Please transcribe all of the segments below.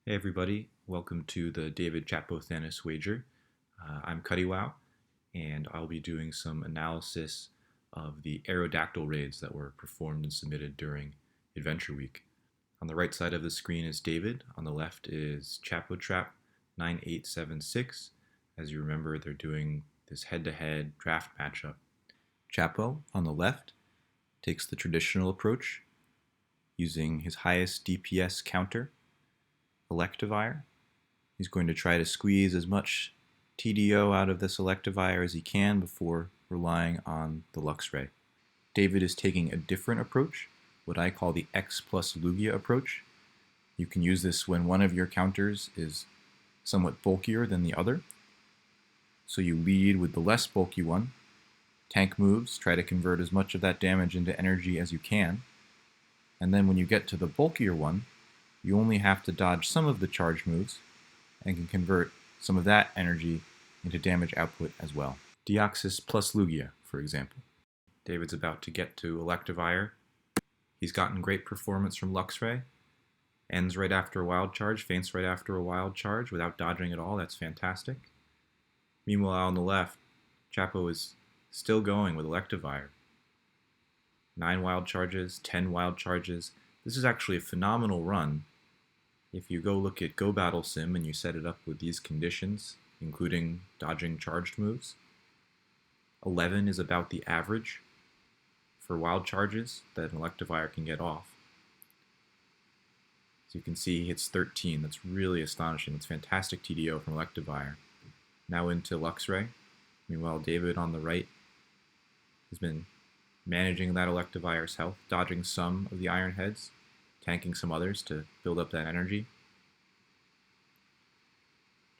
Hey everybody, welcome to the David-Chapo-Thanos-Wager. I'm CuddyWow, and I'll be doing some analysis of the Aerodactyl raids that were performed and submitted during Adventure Week. On the right side of the screen is David, on the left is Chapo-Trap 9876. As you remember, they're doing this head-to-head draft matchup. Chapo, on the left, takes the traditional approach, using his highest DPS counter, Electivire. He's going to try to squeeze as much TDO out of this Electivire as he can before relying on the Luxray. David is taking a different approach, what I call the X plus Lugia approach. You can use this when one of your counters is somewhat bulkier than the other. So you lead with the less bulky one, tank moves, try to convert as much of that damage into energy as you can, and then when you get to the bulkier one, you only have to dodge some of the charge moves and can convert some of that energy into damage output as well. Deoxys plus Lugia, for example. David's about to get to Electivire. He's gotten great performance from Luxray. Ends right after a wild charge, feints right after a wild charge without dodging at all. That's fantastic. Meanwhile, on the left, Chapo is still going with Electivire. 9 wild charges, 10 wild charges. This is actually a phenomenal run. If you go look at Go Battle Sim and you set it up with these conditions, including dodging charged moves, 11 is about the average for wild charges that an Electivire can get off. As you can see, he hits 13. That's really astonishing. That's fantastic TDO from Electivire. Now into Luxray. Meanwhile, David on the right has been managing that Electivire's health, dodging some of the Iron Heads, tanking some others to build up that energy.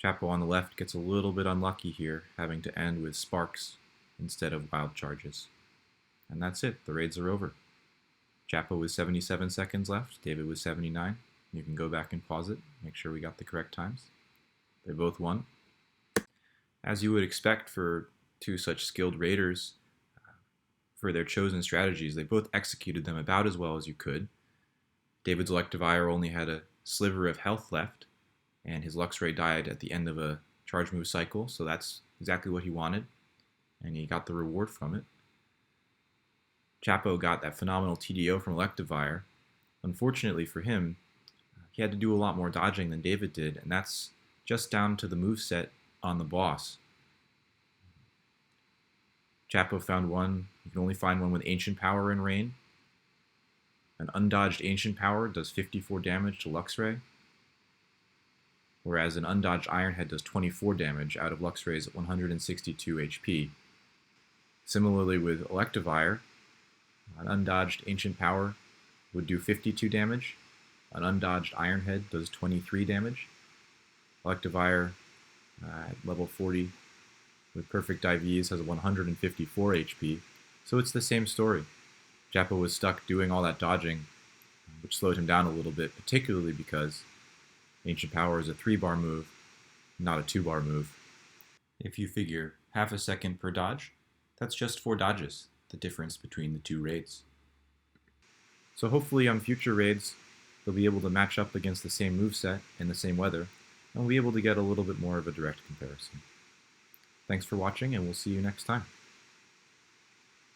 Chapo on the left gets a little bit unlucky here, having to end with sparks instead of wild charges. And that's it, the raids are over. Chapo with 77 seconds left, David with 79. You can go back and pause it, make sure we got the correct times. They both won. As you would expect for two such skilled raiders, for their chosen strategies, they both executed them about as well as you could. David's Electivire only had a sliver of health left, and his Luxray died at the end of a charge move cycle, so that's exactly what he wanted, and he got the reward from it. Chapo got that phenomenal TDO from Electivire. Unfortunately for him, he had to do a lot more dodging than David did, and that's just down to the moveset on the boss. Chapo found one, you can only find one with Ancient Power in Rain. An undodged Ancient Power does 54 damage to Luxray, whereas an undodged Iron Head does 24 damage out of Luxray's 162 HP. Similarly with Electivire, an undodged Ancient Power would do 52 damage, an undodged Iron Head does 23 damage. Electivire at level 40 with perfect IVs has 154 HP, so it's the same story. Chapo was stuck doing all that dodging, which slowed him down a little bit, particularly because Ancient Power is a 3-bar move, not a 2-bar move. If you figure half a second per dodge, that's just 4 dodges, the difference between the two raids. So hopefully on future raids, they'll be able to match up against the same moveset in the same weather, and we'll be able to get a little bit more of a direct comparison. Thanks for watching, and we'll see you next time.